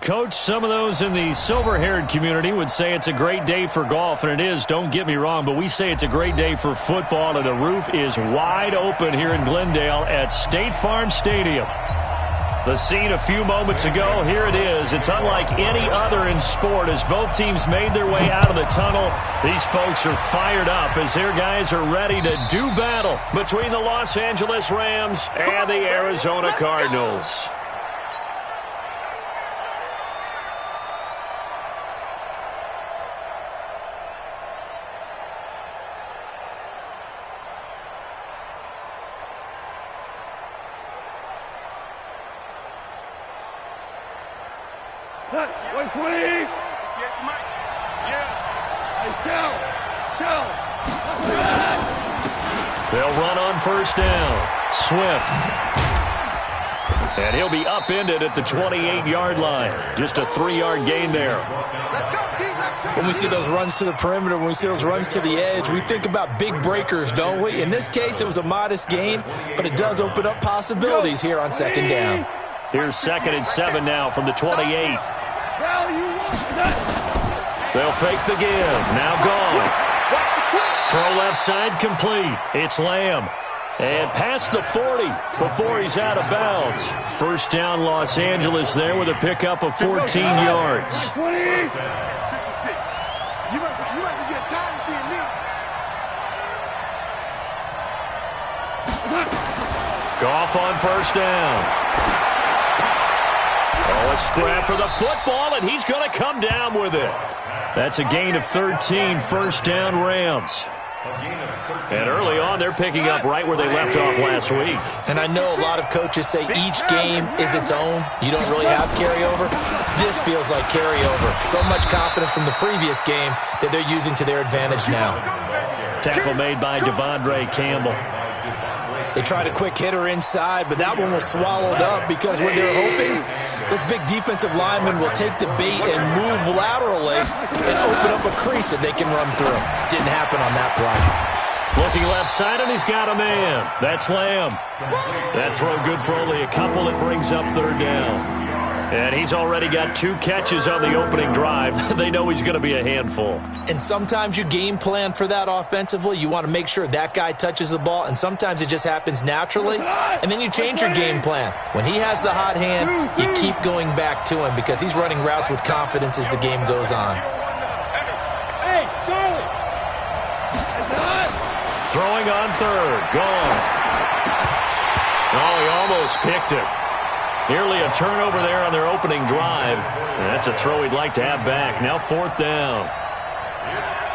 Coach, some of those in the silver-haired community would say it's a great day for golf, and it is, don't get me wrong, but we say it's a great day for football, and the roof is wide open here in Glendale at State Farm Stadium. The scene a few moments ago, here it is. It's unlike any other in sport as both teams made their way out of the tunnel. These folks are fired up as their guys are ready to do battle between the Los Angeles Rams and the Arizona Cardinals. They'll run on first down. Swift. And he'll be upended at the 28-yard line. Just a 3-yard gain there. When we see those runs to the perimeter, when we see those runs to the edge, we think about big breakers, don't we? In this case, it was a modest gain, but it does open up possibilities here on second down. Here's 2nd and 7 now from the 28. They'll fake the give. Now gone. Throw left side complete. It's Lamb. And past the 40 before he's out of bounds. First down Los Angeles there with a pickup of 14 yards. 56. You must be getting tired of seeing me. Goff on first down. Oh, a scrap for the football, and he's going to come down with it. That's a gain of 13, first down Rams. And early on, they're picking up right where they left off last week. And I know a lot of coaches say each game is its own. You don't really have carryover. This feels like carryover. So much confidence from the previous game that they're using to their advantage now. Tackle made by Devondre Campbell. They tried a quick hitter inside, but that one was swallowed up because what they're hoping, this big defensive lineman will take the bait and move laterally and open up a crease that they can run through. Didn't happen on that play. Looking left side, and he's got a man. That's Lamb. That throw good for only a couple. It brings up third down. And he's already got 2 catches on the opening drive. They know he's going to be a handful. And sometimes you game plan for that offensively. You want to make sure that guy touches the ball, and sometimes it just happens naturally. And then you change your game plan. When he has the hot hand, you keep going back to him because he's running routes with confidence as the game goes on. Hey, Charlie! Throwing on third. Gone. Oh, he almost picked it. Nearly a turnover there on their opening drive. And that's a throw he'd like to have back. Now 4th down.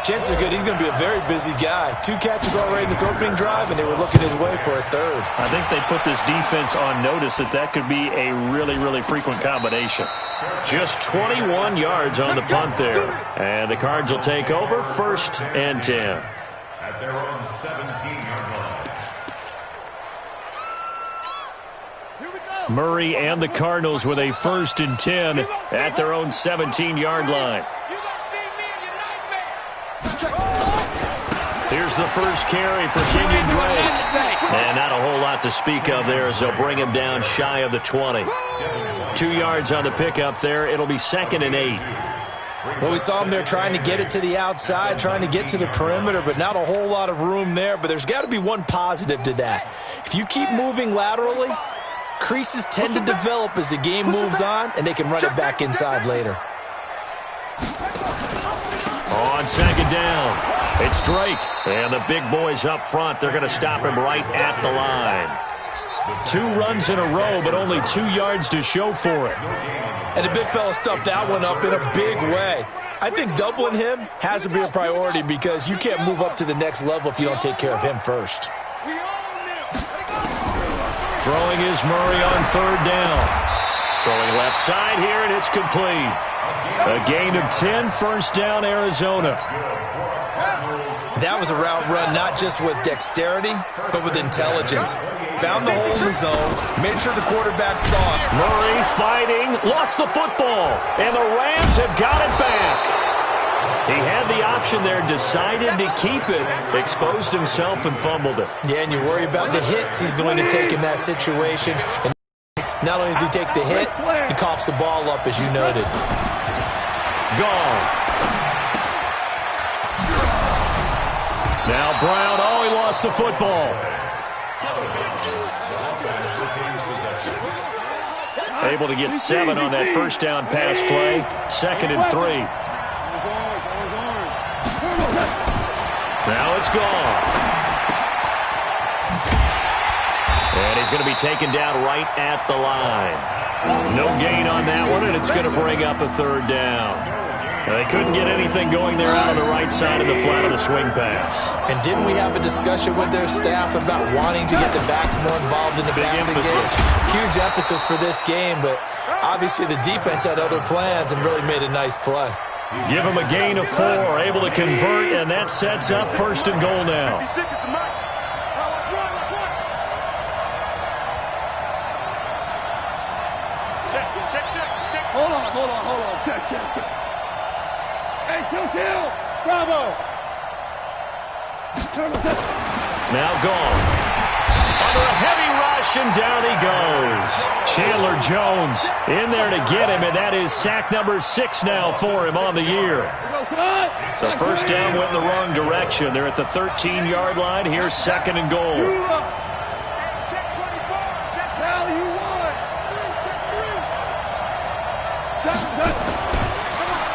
Chances are good he's going to be a very busy guy. 2 catches already in his opening drive, and they were looking his way for a third. I think they put this defense on notice that could be a really, really frequent combination. Just 21 yards on the punt there. And the Cards will take over 1st and 10. At their own 17-yard line. Murray and the Cardinals with a 1st and 10 at their own 17-yard line. Here's the first carry for Kenyon Drake. And not a whole lot to speak of there as they'll bring him down shy of the 20. 2 yards on the pickup there. It'll be 2nd and 8. Well, we saw him there trying to get it to the outside, trying to get to the perimeter, but not a whole lot of room there. But there's got to be one positive to that. If you keep moving laterally, creases tend to develop as the game moves on, and they can run it back inside later. On 2nd down, it's Drake. And the big boys up front, they're going to stop him right at the line. 2 runs in a row, but only 2 yards to show for it. And the big fella stuffed that one up in a big way. I think doubling him has to be a priority because you can't move up to the next level if you don't take care of him first. Throwing is Murray on 3rd down. Throwing left side here, and it's complete. A gain of 10, 1st down, Arizona. That was a route run not just with dexterity, but with intelligence. Found the hole in the zone, made sure the quarterback saw it. Murray fighting, lost the football, and the Rams have got it back. He had the option there, decided to keep it, exposed himself and fumbled it. Yeah, and you worry about the hits he's going to take in that situation. And Not only does he take the hit, he coughs the ball up, as you noted. Goff. Now Brown. Oh, he lost the football. Able to get 7 on that first down pass play. 2nd and 3. Now it's gone. And he's going to be taken down right at the line. No gain on that one, and it's going to bring up a 3rd down. They couldn't get anything going there out of the right side of the flat of the swing pass. And didn't we have a discussion with their staff about wanting to get the backs more involved in the passing game? Huge emphasis for this game, but obviously the defense had other plans and really made a nice play. Give him a gain of 4, able to convert, and that sets up 1st and goal now. Hold on. Check. Hey, kill. Bravo. Now gone. Under a heavy rush, and down he goes. Chandler Jones in there to get him, and that is sack number 6 now for him on the year. So 1st down went in the wrong direction. They're at the 13-yard line. Here's 2nd and goal.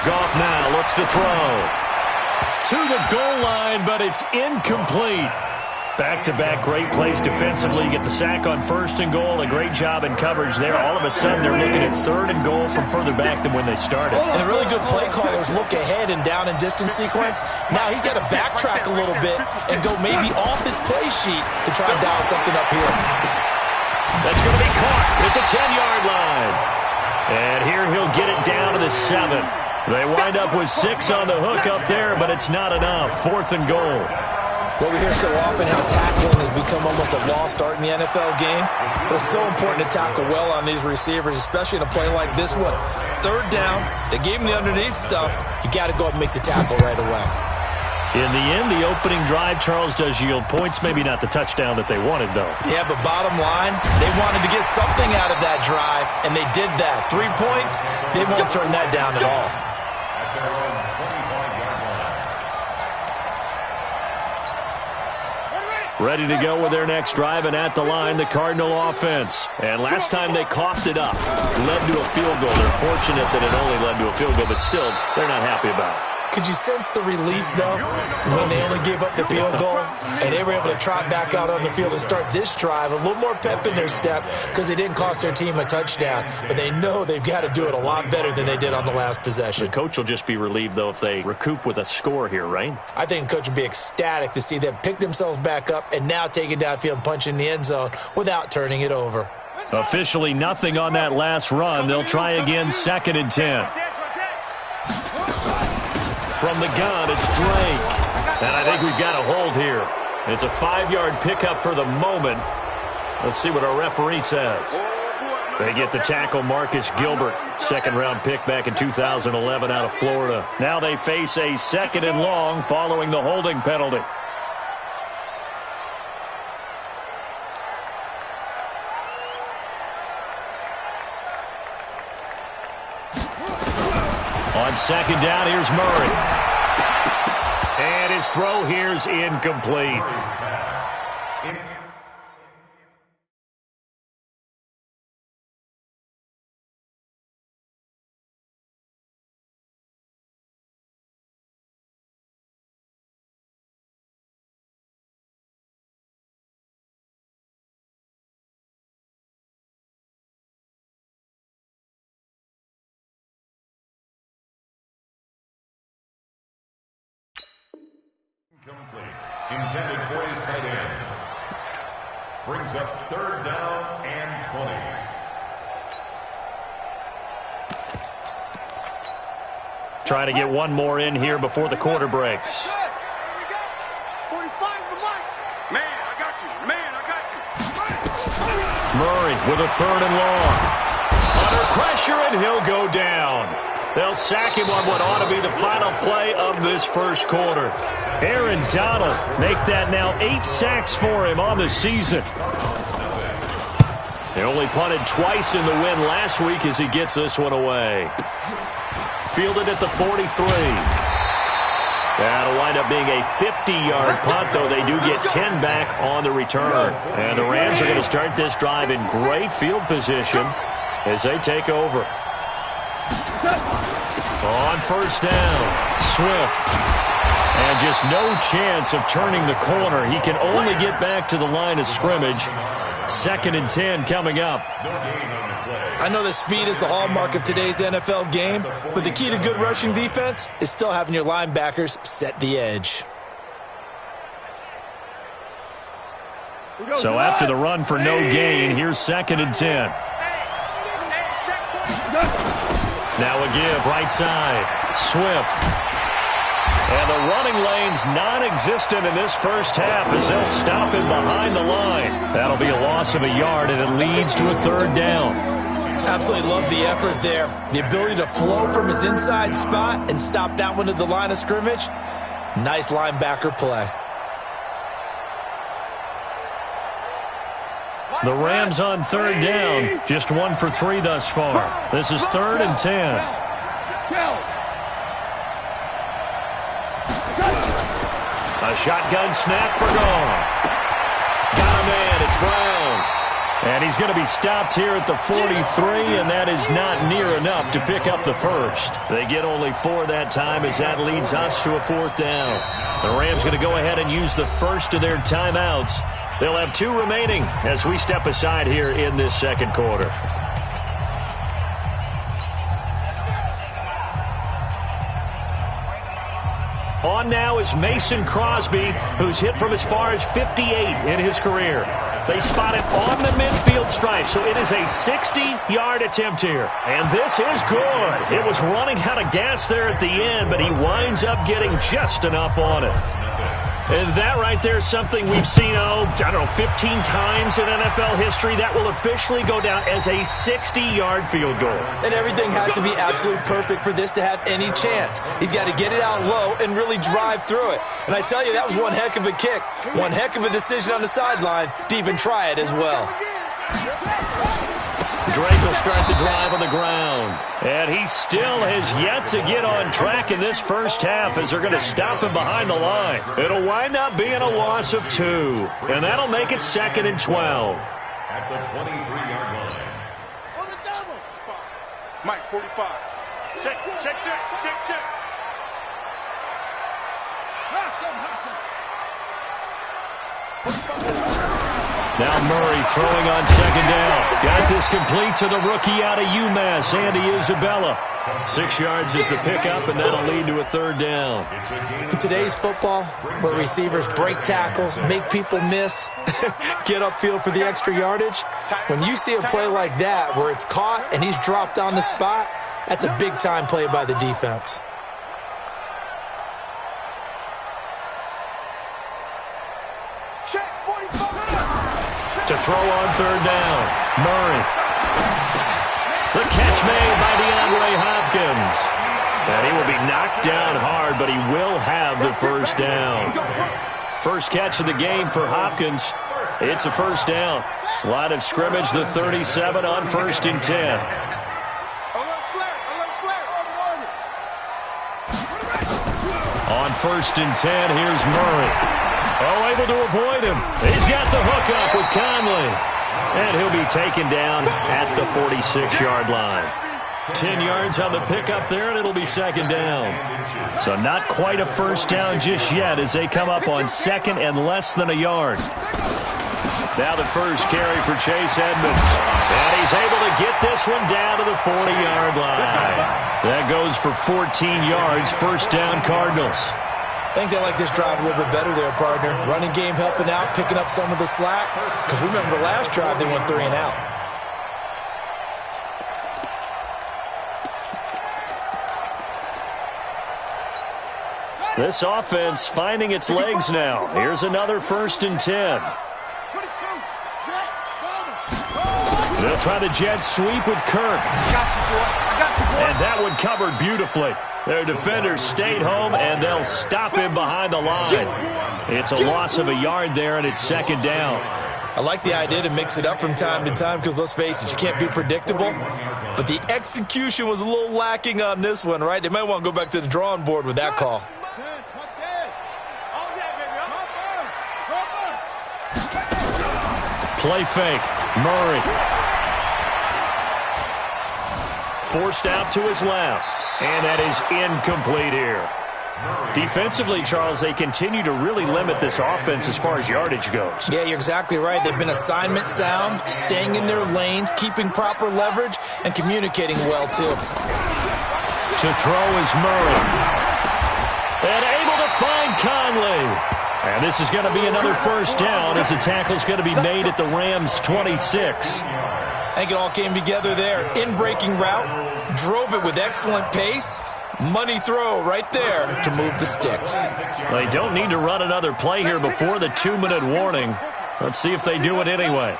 Goff now looks to throw. To the goal line, but it's incomplete. Back-to-back great plays defensively. You get the sack on 1st and goal. A great job in coverage there. All of a sudden, they're looking at 3rd and goal from further back than when they started. And the really good play callers look ahead and down and distance sequence. Now he's got to backtrack a little bit and go maybe off his play sheet to try and dial something up here. That's going to be caught at the 10-yard line. And here he'll get it down to the 7. They wind up with 6 on the hook up there, but it's not enough. 4th and goal. Well, we hear so often how tackling has become almost a lost art in the NFL game. But it's so important to tackle well on these receivers, especially in a play like this one. 3rd down, they gave him the underneath stuff. You got to go and make the tackle right away. In the end, the opening drive, Charles, does yield points. Maybe not the touchdown that they wanted, though. Yeah, but bottom line, they wanted to get something out of that drive, and they did that. 3 points, they won't turn that down at all. Ready to go with their next drive, and at the line, the Cardinal offense. And last time they coughed it up, led to a field goal. They're fortunate that it only led to a field goal, but still, they're not happy about it. Could you sense the relief, though, when they only gave up the field goal and they were able to trot back out on the field and start this drive? A little more pep in their step because they didn't cost their team a touchdown, but they know they've got to do it a lot better than they did on the last possession. The coach will just be relieved, though, if they recoup with a score here, right? I think the coach would be ecstatic to see them pick themselves back up and now take it downfield and punch in the end zone without turning it over. Officially nothing on that last run. They'll try again, 2nd and 10. From the gun, it's Drake. And I think we've got a hold here. It's a 5-yard pickup for the moment. Let's see what our referee says. They get the tackle, Marcus Gilbert. 2nd-round pick back in 2011 out of Florida. Now they face a 2nd and long following the holding penalty. On 2nd down, here's Murray. And his throw here's incomplete. Intended for his tight end. Brings up 3rd down and 20. Trying to get one more in here before the quarter breaks. 45's the mic. Man, I got you. Murray with a 3rd and long. Under pressure, and he'll go down. They'll sack him on what ought to be the final play of this first quarter. Aaron Donald make that now 8 sacks for him on the season. They only punted twice in the win last week as he gets this one away. Fielded at the 43. That'll wind up being a 50-yard punt, though they do get 10 back on the return. And the Rams are going to start this drive in great field position as they take over. On first down, Swift. And just no chance of turning the corner. He can only get back to the line of scrimmage. 2nd and 10 coming up. I know that speed is the hallmark of today's NFL game, but the key to good rushing defense is still having your linebackers set the edge. So after the run for no gain, here's 2nd and 10. Now a give, right side. Swift. And the running lane's non-existent in this first half as they'll stop him behind the line. That'll be a loss of a yard, and it leads to a 3rd down. Absolutely love the effort there. The ability to flow from his inside spot and stop that one at the line of scrimmage. Nice linebacker play. The Rams on 3rd down. Just 1 for 3 thus far. This is 3rd and 10. A shotgun snap for Goff. Got a man. It's Brown. And he's going to be stopped here at the 43, and that is not near enough to pick up the first. They get only 4 that time as that leads us to a 4th down. The Rams going to go ahead and use the first of their timeouts. They'll have 2 remaining as we step aside here in this 2nd quarter. On now is Mason Crosby, who's hit from as far as 58 in his career. They spot it on the midfield stripe, so it is a 60-yard attempt here. And this is good. It was running out of gas there at the end, but he winds up getting just enough on it. And that right there is something we've seen, 15 times in NFL history. That will officially go down as a 60-yard field goal. And everything has to be absolutely perfect for this to have any chance. He's got to get it out low and really drive through it. And I tell you, that was one heck of a kick. One heck of a decision on the sideline to even try it as well. Drake will start the drive on the ground. And he still has yet to get on track in this first half as they're going to stop him behind the line. It'll wind up being a loss of 2. And that'll make it 2nd and 12. At the 23-yard line. On the double. Mike, 45. Check. Now Murray throwing on 2nd down. Got this complete to the rookie out of UMass, Andy Isabella. 6 yards is the pickup, and that'll lead to a 3rd down. In today's football, where receivers break tackles, make people miss, get upfield for the extra yardage, when you see a play like that where it's caught and he's dropped on the spot, that's a big-time play by the defense. To throw on 3rd down, Murray. The catch made by DeAndre Hopkins. And he will be knocked down hard, but he will have the 1st down. First catch of the game for Hopkins. It's a 1st down. Line of scrimmage, the 37 on 1st and 10. On 1st and 10, here's Murray. Oh, able to avoid him. He's got the hook up with Conley. And he'll be taken down at the 46-yard line. 10 yards on the pickup there, and it'll be 2nd down. So not quite a 1st down just yet as they come up on 2nd and less than a yard. Now the first carry for Chase Edmonds. And he's able to get this one down to the 40-yard line. That goes for 14 yards, 1st down Cardinals. I think they like this drive a little bit better there, partner. Running game helping out, picking up some of the slack. Because remember the last drive, they went 3 and out. This offense finding its legs now. Here's another 1st and 10. They'll try the jet sweep with Kirk. And that one covered beautifully. Their defenders stayed home, and they'll stop him behind the line. It's a loss of a yard there, and it's 2nd down. I like the idea to mix it up from time to time because, let's face it, you can't be predictable. But the execution was a little lacking on this one, right? They might want to go back to the drawing board with that call. Play fake. Murray. Forced out to his left. And that is incomplete here. Defensively, Charles, they continue to really limit this offense as far as yardage goes. Yeah, you're exactly right. They've been assignment sound, staying in their lanes, keeping proper leverage, and communicating well, too. To throw is Murray. And able to find Conley. And this is going to be another first down as the tackle's going to be made at the Rams' 26. I think it all came together there. In-breaking route, drove it with excellent pace. Money throw right there to move the sticks. They don't need to run another play here before the 2-minute warning. Let's see if they do it anyway.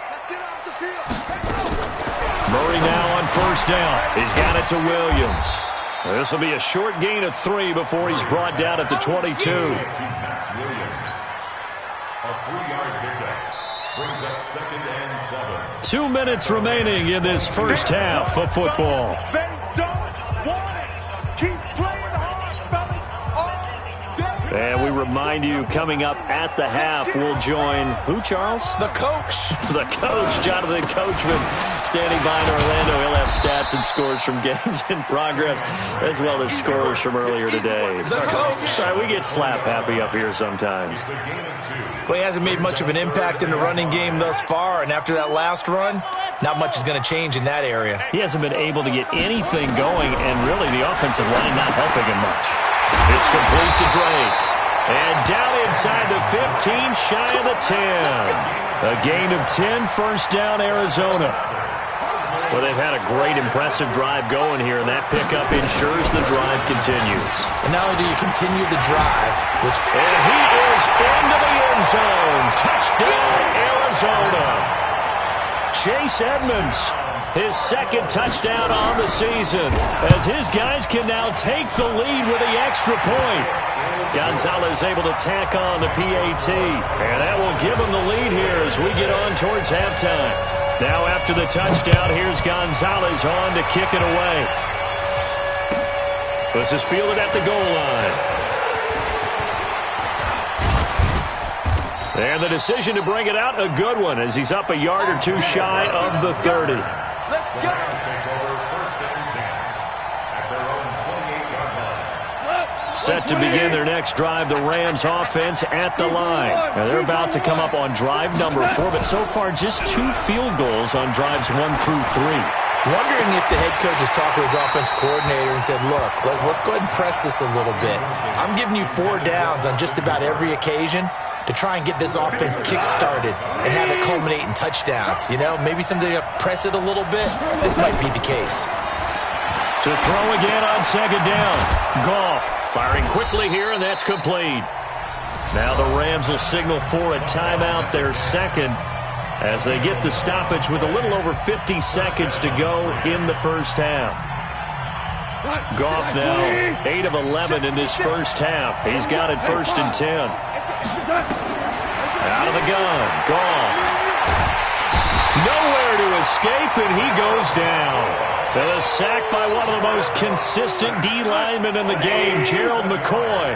Murray now on first down. He's got it to Williams. This will be a short gain of 3 before he's brought down at the 22. A 3-yard pickup brings up 2nd and 7. 2 minutes remaining in this first half of football. They don't want it. Keep playing hard, fellas, all day. And we remind you, coming up at the half, we'll join who, Charles? The coach. The coach, Jonathan Coachman, standing by in Orlando. He'll have stats and scores from games in progress, as well as scores from earlier today. The coach. Sorry, we get slap happy up here sometimes. Well, he hasn't made much of an impact in the running game thus far, and after that last run, not much is going to change in that area. He hasn't been able to get anything going, and really the offensive line not helping him much. It's complete to Drake. And down inside the 15, shy of the 10. A gain of 10, first down, Arizona. Well, they've had a great, impressive drive going here, and that pickup ensures the drive continues. And not only do you continue the drive, and he is into the end zone. Touchdown, Arizona. Chase Edmonds, his second touchdown on the season, as his guys can now take the lead with the extra point. Gonzalez able to tack on the PAT, and that will give him the lead here as we get on towards halftime. Now after the touchdown, here's Gonzalez on to kick it away. This is fielded at the goal line. And the decision to bring it out, a good one, as he's up a yard or two shy of the 30. Let's go. Set to begin their next drive, the Rams offense at the line. Now they're about to come up on drive number 4, but so far just 2 field goals on drives 1 through 3. Wondering if the head coach has talked with his offense coordinator and said, look, let's go ahead and press this a little bit. I'm giving you 4 downs on just about every occasion to try and get this offense kick-started and have it culminate in touchdowns. You know, maybe something to press it a little bit. This might be the case. To throw again on second down. Goff firing quickly here, and that's complete. Now the Rams will signal for a timeout, their second, as they get the stoppage with a little over 50 seconds to go in the first half. Goff now 8 of 11 in this first half. He's got it 1st and 10. Out of the gun, Goff. Nowhere to escape, and he goes down. The sack by one of the most consistent D linemen in the game, Gerald McCoy.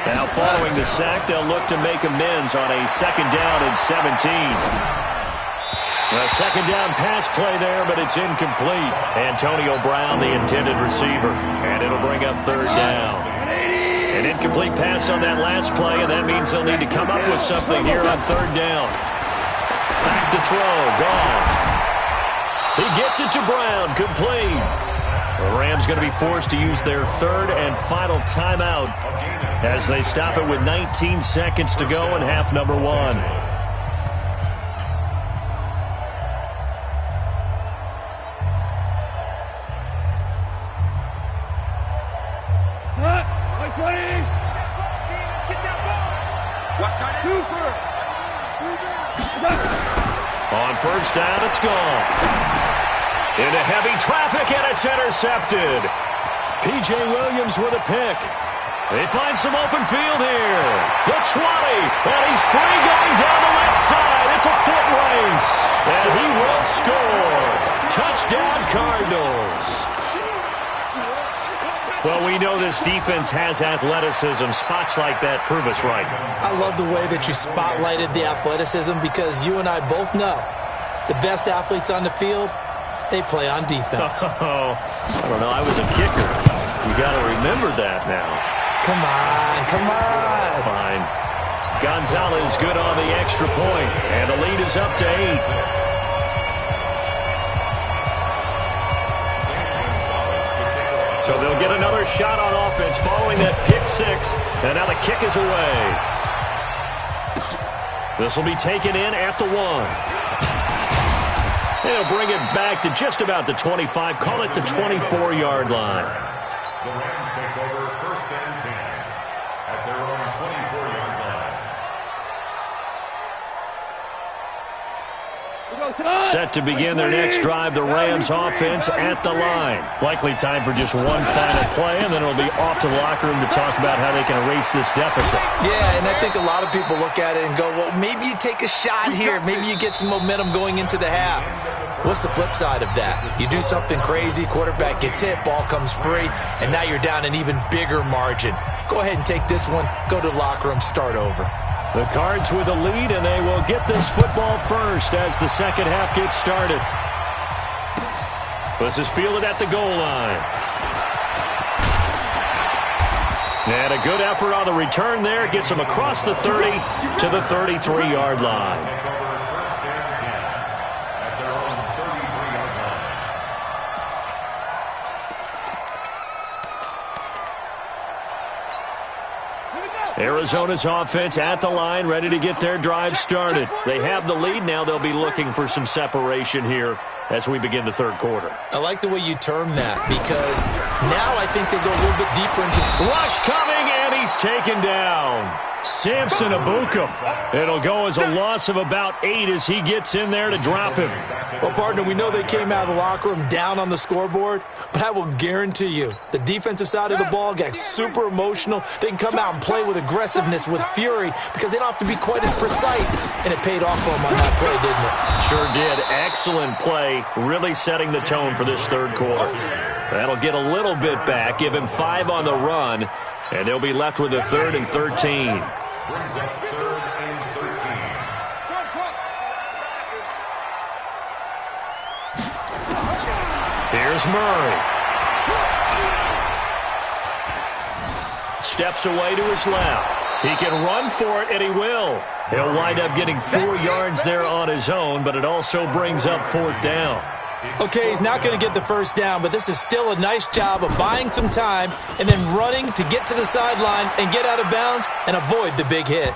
Now following the sack, they'll look to make amends on a 2nd down and 17. A 2nd down pass play there, but it's incomplete. Antonio Brown, the intended receiver, and it'll bring up 3rd down. An incomplete pass on that last play, and that means they'll need to come up with something here on 3rd down. Back to throw, Goff. He gets it to Brown, complete. The Rams going to be forced to use their 3rd and final timeout as they stop it with 19 seconds to go in half number 1. On 1st down, it's gone. Into heavy traffic, and it's intercepted. P.J. Williams with a pick. They find some open field here. The 20, and he's free going down the left side. It's a foot race, and he will score. Touchdown, Cardinals. Well, we know this defense has athleticism. Spots like that prove us right. I love the way that you spotlighted the athleticism because you and I both know the best athletes on the field, they play on defense. Oh, I don't know. I was a kicker. You got to remember that now. Come on, come on. Fine. Gonzalez good on the extra point, and the lead is up to 8. So they'll get another shot on offense following that pick 6, and now the kick is away. This will be taken in at the 1. They'll bring it back to just about the 25, call it the 24-yard line. The Rams take over 1st and 10 at their own 24-yard line. Set to begin their next drive, the Rams offense at the line. Likely time for just one final play, and then it'll be off to the locker room to talk about how they can erase this deficit. Yeah, and I think a lot of people look at it and go, well, maybe you take a shot here. Maybe you get some momentum going into the half. What's the flip side of that? You do something crazy, quarterback gets hit, ball comes free, and now you're down an even bigger margin. Go ahead and take this one, go to the locker room, start over. The Cards with a lead, and they will get this football first as the second half gets started. This is fielded at the goal line. And a good effort on the return there. Gets him across the 30 to the 33-yard line. Arizona's offense at the line, ready to get their drive started. They have the lead. Now they'll be looking for some separation here as we begin the third quarter. I like the way you term that because now I think they go a little bit deeper into... Rush coming, and he's taken down. Samson Abuka. It'll go as a loss of about 8 as he gets in there to drop him. Well, partner, we know they came out of the locker room down on the scoreboard, but I will guarantee you the defensive side of the ball got super emotional. They can come out and play with aggressiveness, with fury, because they don't have to be quite as precise, and it paid off for them on that play, didn't it? Sure did. Excellent play, really setting the tone for this third quarter. That'll get a little bit back, give him 5 on the run, and they'll be left with a 3rd and 13. Brings up 3rd and 13. Here's Murray. Steps away to his left. He can run for it, and he will. He'll wind up getting 4 yards there on his own, but it also brings up 4th down. Okay, he's not going to get the first down, but this is still a nice job of buying some time and then running to get to the sideline and get out of bounds and avoid the big hit.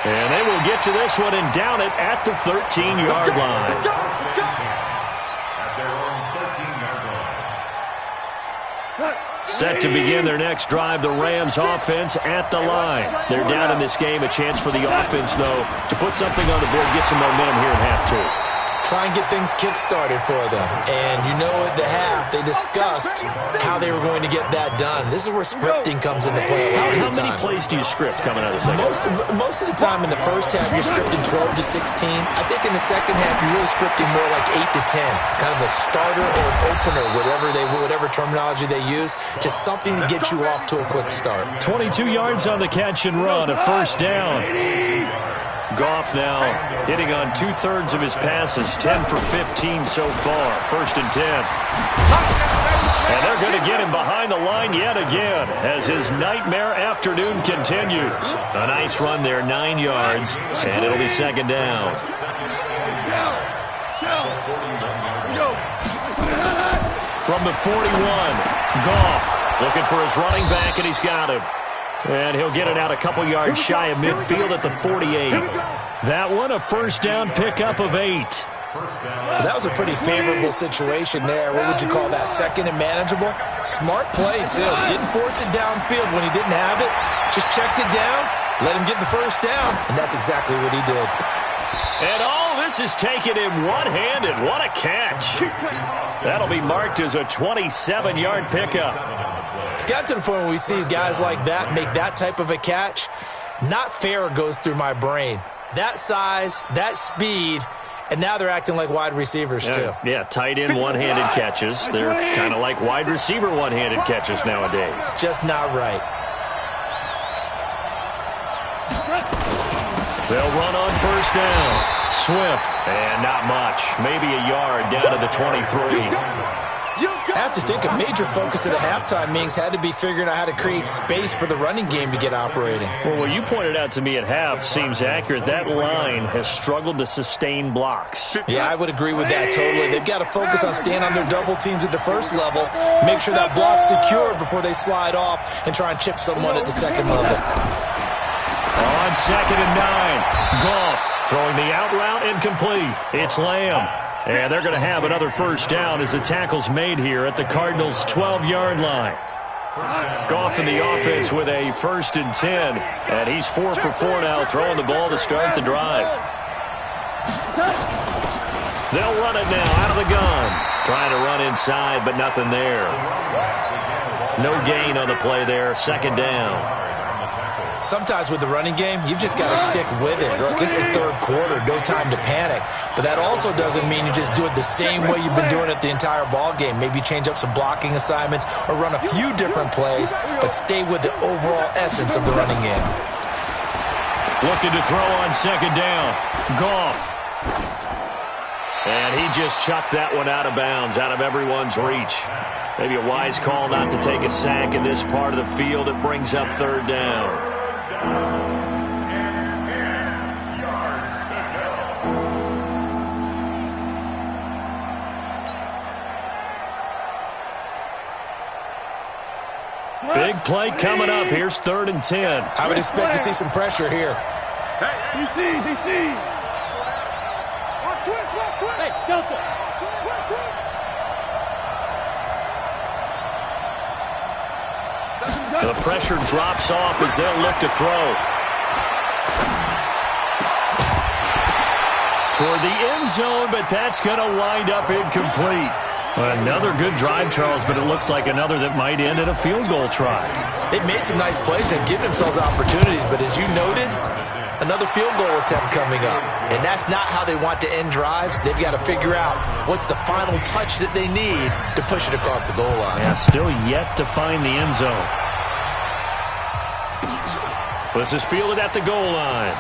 And they will get to this one and down it at the 13-yard line. At their own 13-yard line. Set to begin their next drive, the Rams offense at the line. They're down in this game. A chance for the offense, though, to put something on the board, get some momentum here in half 2. Try and get things kick-started for them. And you know at the half, they discussed how they were going to get that done. This is where scripting comes into play a lot of the time. How many plays do you script coming out of the second? Most of the time in the first half, you're scripting 12 to 16. I think in the second half, you're really scripting more like 8 to 10. Kind of a starter or an opener, whatever terminology they use. Just something to get you off to a quick start. 22 yards on the catch and run, a 1st down. Goff now hitting on 2/3 of his passes, 10 for 15 so far. 1st and 10. And they're going to get him behind the line yet again as his nightmare afternoon continues. A nice run there, 9 yards, and it'll be 2nd down. From the 41, Goff looking for his running back, and he's got him. And he'll get it out a couple yards shy of midfield at the 48. That one, a 1st down pickup of 8. That was a pretty favorable situation there. What would you call that? 2nd and manageable? Smart play, too. Didn't force it downfield when he didn't have it. Just checked it down, let him get the 1st down, and that's exactly what he did. And all this is taken in one-handed. What a catch. That'll be marked as a 27-yard pickup. It's got to the point where we see guys like that make that type of a catch. Not fair goes through my brain. That size, that speed, and now they're acting like wide receivers, too. Yeah, tight end one-handed catches. They're kind of like wide receiver one-handed catches nowadays. Just not right. They'll run on first down. Swift, and not much. Maybe a yard down to the 23. I have to think a major focus of the halftime meetings had to be figuring out how to create space for the running game to get operating. Well, what you pointed out to me at half seems accurate. That line has struggled to sustain blocks. Yeah, I would agree with that totally. They've got to focus on staying on their double teams at the first level, make sure that block's secured before they slide off and try and chip someone at the second level. On 2nd and 9, Goff throwing the out route incomplete. It's Lamb. And they're going to have another first down as the tackle's made here at the Cardinals' 12-yard line. Goff in the offense with a 1st and 10. And he's 4 for 4 now, throwing the ball to start the drive. They'll run it now out of the gun. Trying to run inside, but nothing there. No gain on the play there, 2nd down. Sometimes with the running game, you've just got to stick with it. Look, it's the third quarter, no time to panic. But that also doesn't mean you just do it the same way you've been doing it the entire ball game. Maybe change up some blocking assignments or run a few different plays, but stay with the overall essence of the running game. Looking to throw on 2nd down. Goff. And he just chucked that one out of bounds, out of everyone's reach. Maybe a wise call not to take a sack in this part of the field. It brings up 3rd down. Big play coming up. Here's 3rd and 10. I would expect to see some pressure here. Hey, Delta. The pressure drops off as they'll look to throw. Toward the end zone, but that's going to wind up incomplete. Another good drive, Charles, but it looks like another that might end in a field goal try. They've made some nice plays and given themselves opportunities, but as you noted, another field goal attempt coming up. And that's not how they want to end drives. They've got to figure out what's the final touch that they need to push it across the goal line. Yeah, still yet to find the end zone. This is fielded at the goal line.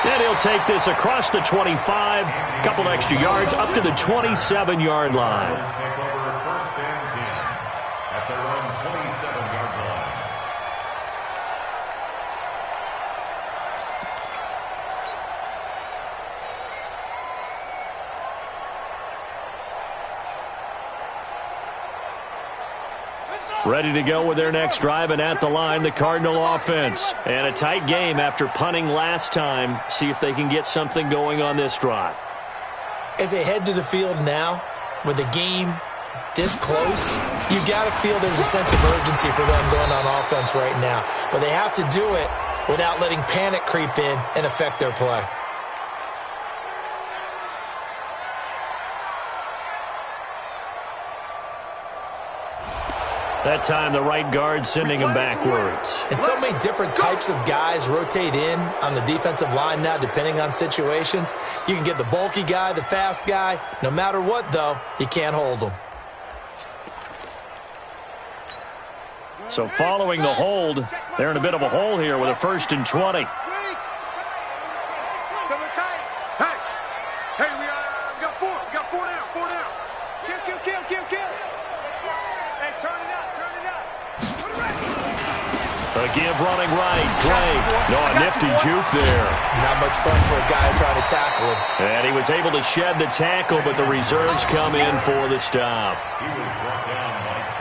And he'll take this across the 25, couple extra yards up to the 27-yard line. Take over 1st and 10 at their own 27-yard line. Ready to go with their next drive, and at the line, the Cardinal offense. And a tight game after punting last time. See if they can get something going on this drive. As they head to the field now, with the game this close, you've got to feel there's a sense of urgency for them going on offense right now. But they have to do it without letting panic creep in and affect their play. That time, the right guard sending him backwards. And so many different types of guys rotate in on the defensive line now, depending on situations. You can get the bulky guy, the fast guy. No matter what, though, you can't hold them. So following the hold, they're in a bit of a hole here with a 1st and 20. A give running right. Dre. No, a nifty juke there. Not much fun for a guy trying to tackle him. And he was able to shed the tackle, but the reserves come in for the stop.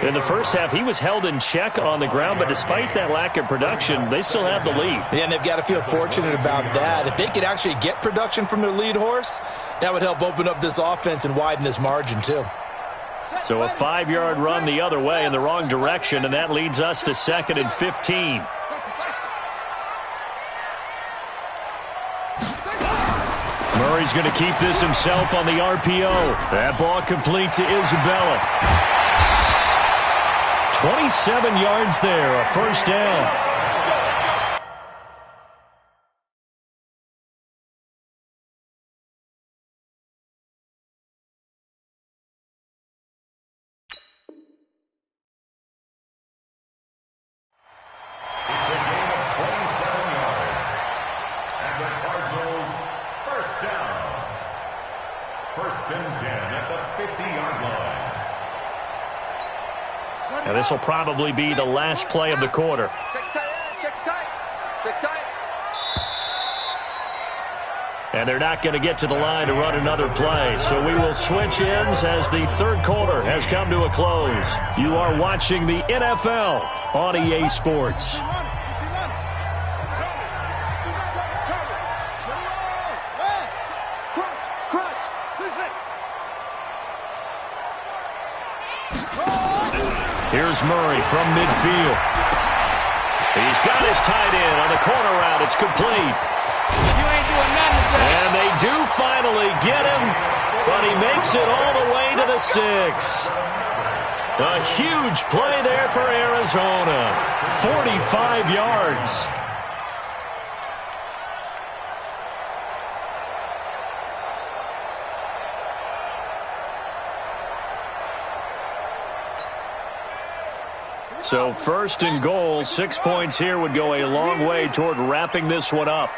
In the first half, he was held in check on the ground, but despite that lack of production, they still have the lead. Yeah, and they've got to feel fortunate about that. If they could actually get production from their lead horse, that would help open up this offense and widen this margin, too. So a 5-yard run the other way in the wrong direction, and that leads us to 2nd and 15. Murray's going to keep this himself on the RPO. That ball complete to Isabella. 27 yards there, a first down. Now this will probably be the last play of the quarter. And they're not going to get to the line to run another play. So we will switch ends as the third quarter has come to a close. You are watching the NFL on EA Sports. Here's Murray from midfield. He's got his tight end on the corner route. It's complete. You ain't doing nothing today. And they do finally get him, but he makes it all the way to the 6. A huge play there for Arizona. 45 yards. So first and goal, 6 points here would go a long way toward wrapping this one up.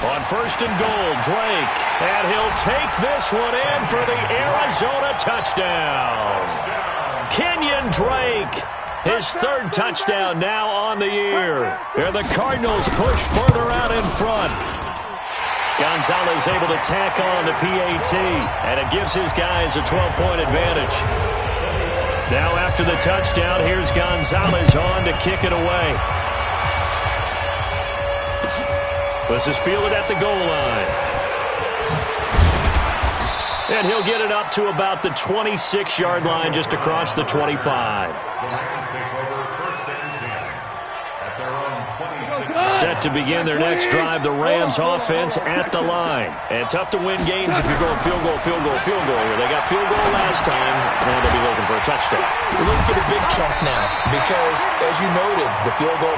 On first and goal, Drake, and he'll take this one in for the Arizona touchdown. Kenyon Drake, his third touchdown now on the year. And the Cardinals push further out in front. Gonzalez able to tack on the PAT, and it gives his guys a 12-point advantage. Now after the touchdown, here's Gonzalez on to kick it away. This is fielded at the goal line. And he'll get it up to about the 26-yard line, just across the 25. Set to begin their next drive, the Rams offense at the line. And tough to win games if you're going field goal, field goal, field goal here. They got field goal last time, and they'll be looking for a touchdown. We're looking for the big chunk now because, as you noted, the field goal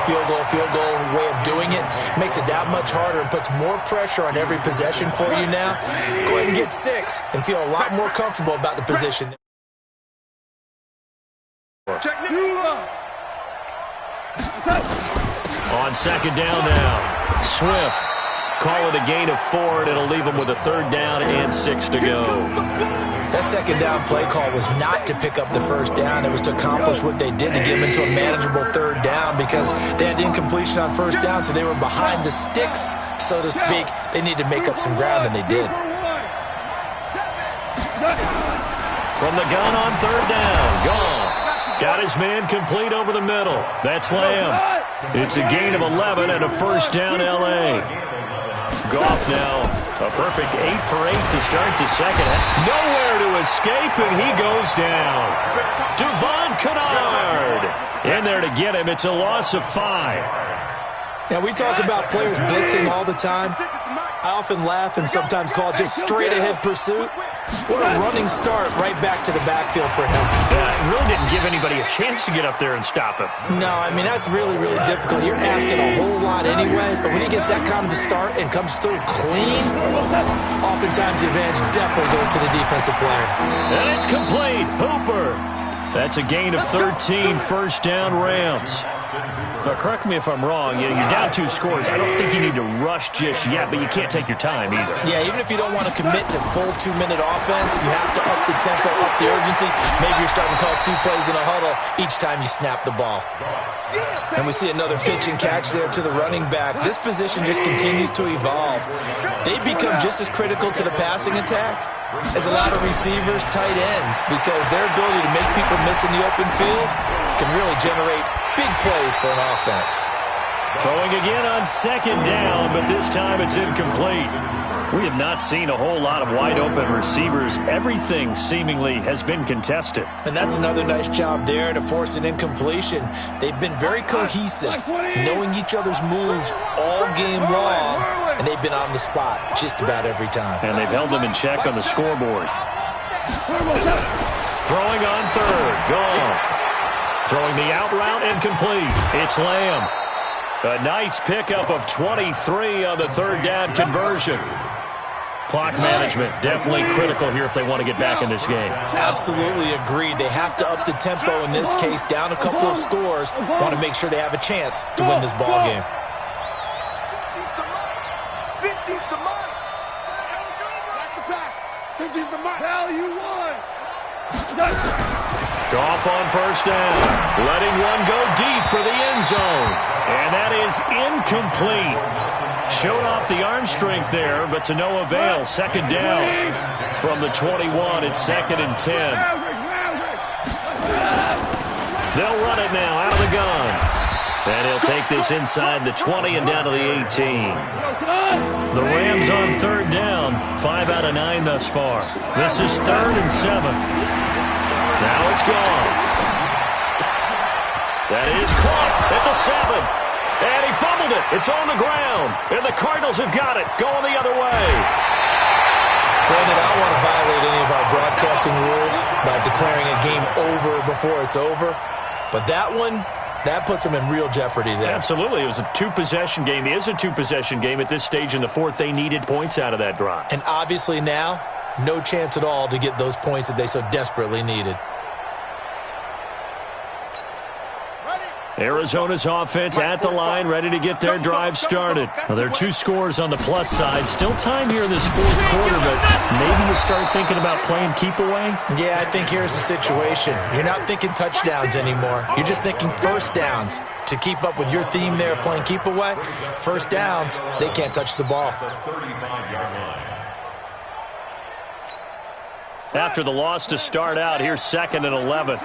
way of doing it makes it that much harder and puts more pressure on every possession for you now. Go ahead and get 6 and feel a lot more comfortable about the position. On second down now, Swift call it a gain of 4, and it'll leave them with a third down and 6 to go. That second down play call was not to pick up the first down. It was to accomplish what they did to get them into a manageable third down because they had incompletion on first down, so they were behind the sticks, so to speak. They needed to make up some ground, and they did. From the gun on third down, Goff got his man complete over the middle. That's Lamb. It's a gain of 11 and a first down, L.A. Goff now a perfect 8 for 8 to start the second half. Nowhere to escape, and he goes down. Devon Kennard in there to get him. It's a loss of 5. Now, we talk about players blitzing all the time. I often laugh and sometimes call it just straight-ahead pursuit. What a running start right back to the backfield for him. Yeah, it really didn't give anybody a chance to get up there and stop him. No, I mean, that's really, really difficult. You're asking a whole lot anyway, but when he gets that kind of a start and comes through clean, oftentimes the advantage definitely goes to the defensive player. And it's complete. Hooper. That's a gain of 13, first down Rams. But correct me if I'm wrong, you're down 2 scores. I don't think you need to rush just yet, but you can't take your time either. Yeah, even if you don't want to commit to full 2-minute offense, you have to up the tempo, up the urgency. Maybe you're starting to call 2 plays in a huddle each time you snap the ball. And we see another pitch and catch there to the running back. This position just continues to evolve. They become just as critical to the passing attack as a lot of receivers, tight ends, because their ability to make people miss in the open field can really generate big plays for an offense. Throwing again on second down, but this time it's incomplete. We have not seen a whole lot of wide-open receivers. Everything seemingly has been contested. And that's another nice job there to force an incompletion. They've been very cohesive, knowing each other's moves all game long, and they've been on the spot just about every time. And they've held them in check on the scoreboard. Throwing on third. Goff. Throwing the out route and complete. It's Lamb. A nice pickup of 23 on the third down conversion. Clock management definitely critical here if they want to get back in this game. Absolutely agreed. They have to up the tempo in this case, down a couple of scores. Want to make sure they have a chance to win this ball game. 50's the mark. That's the pass. 50's the mark. Hell, you won. Goff on first down. Letting one go deep for the end zone. And that is incomplete. Showed off the arm strength there, but to no avail. Second down from the 21. It's 2nd and 10. They'll run it now out of the gun. And he'll take this inside the 20 and down to the 18. The Rams on third down. 5 out of 9 thus far. This is 3rd and 7. Now it's gone. That is caught at the 7. And he fumbled it. It's on the ground. And the Cardinals have got it. Going the other way. Brandon, I don't want to violate any of our broadcasting rules by declaring a game over before it's over. But that one, that puts them in real jeopardy there. Absolutely. It was a two-possession game. It is a two-possession game at this stage in the fourth. They needed points out of that drive. And obviously now, no chance at all to get those points that they so desperately needed. Arizona's offense at the line, ready to get their drive started. Well, there are 2 scores on the plus side. Still time here in this fourth quarter, but maybe you start thinking about playing keep away? Yeah, I think here's the situation. You're not thinking touchdowns anymore. You're just thinking first downs. To keep up with your theme there, playing keep away, first downs, they can't touch the ball. After the loss to start out, here's 2nd and 11.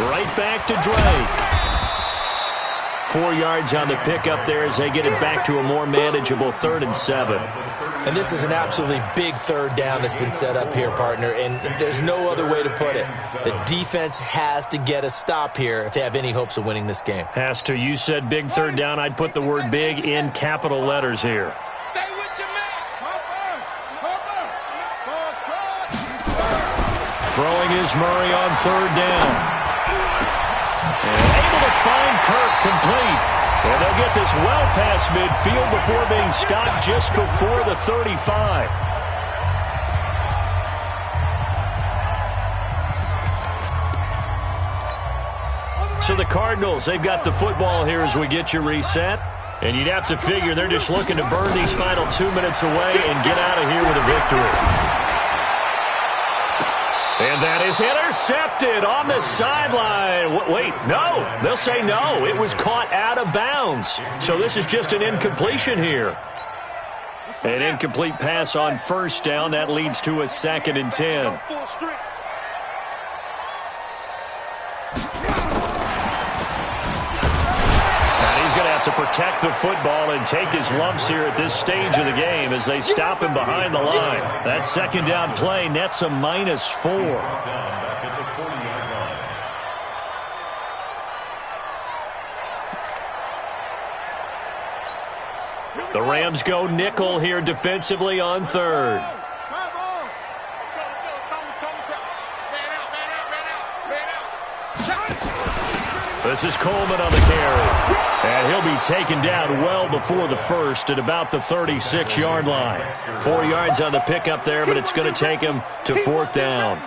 Right back to Drake. 4 yards on the pickup there as they get it back to a more manageable 3rd and 7. And this is an absolutely big third down that's been set up here, partner, and there's no other way to put it. The defense has to get a stop here if they have any hopes of winning this game. Has to. You said big third down. I'd put the word big in capital letters here. Stay with your man. Throwing is Murray on third down. And able to find Kirk complete. And they'll get this well past midfield before being stopped just before the 35. So the Cardinals, they've got the football here as we get you reset. And you'd have to figure they're just looking to burn these final 2 minutes away and get out of here with a victory. And that is intercepted on the sideline. Wait, no. They'll say no. It was caught out of bounds. So this is just an incompletion here. An incomplete pass on first down. That leads to a 2nd and 10. To protect the football and take his lumps here at this stage of the game as they stop him behind the line. That second down play nets a -4. The Rams go nickel here defensively on third. This is Coleman on the carry. And he'll be taken down well before the first at about the 36-yard line. 4 yards on the pickup there, but it's going to take him to 4th down.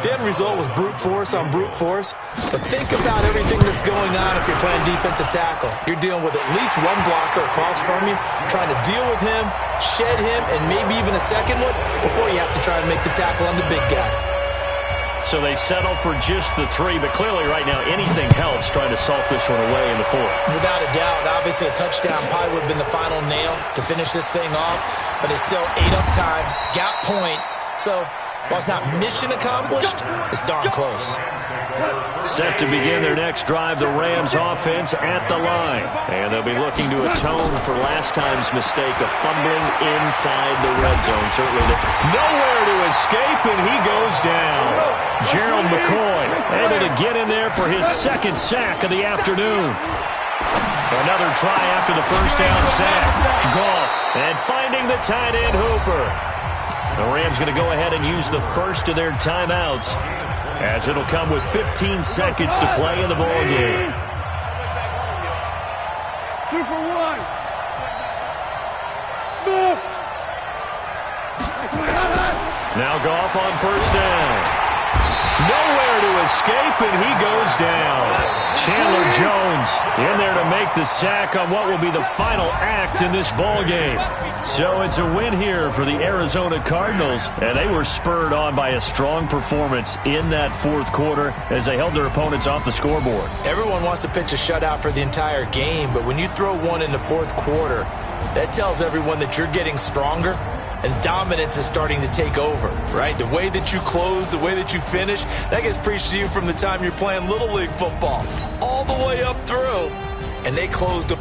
The end result was brute force on brute force. But think about everything that's going on if you're playing defensive tackle. You're dealing with at least one blocker across from you, trying to deal with him, shed him, and maybe even a second one before you have to try and make the tackle on the big guy. So they settle for just the 3, but clearly right now anything helps trying to salt this one away in the 4th. Without a doubt, obviously a touchdown probably would have been the final nail to finish this thing off, but it's still ate up time, got points. So while it's not mission accomplished, it's darn close. Set to begin their next drive, the Rams offense at the line. And they'll be looking to atone for last time's mistake of fumbling inside the red zone. Certainly nowhere to escape, and he goes down. Gerald McCoy able to get in there for his 2nd sack of the afternoon. Another try after the first down sack. Goff and finding the tight end Hooper. The Rams going to go ahead and use the first of their timeouts, as it'll come with 15 seconds to play in the ball game. 2 for 1. Smith. Now Goff on first down. Nowhere to escape, and he goes down. Chandler Jones in there to make the sack on what will be the final act in this ball game. So it's a win here for the Arizona Cardinals, and they were spurred on by a strong performance in that fourth quarter as they held their opponents off the scoreboard. Everyone wants to pitch a shutout for the entire game, but when you throw one in the fourth quarter, that tells everyone that you're getting stronger and dominance is starting to take over, right? The way that you close, the way that you finish, that gets preached to you from the time you're playing Little League football all the way up through. And they closed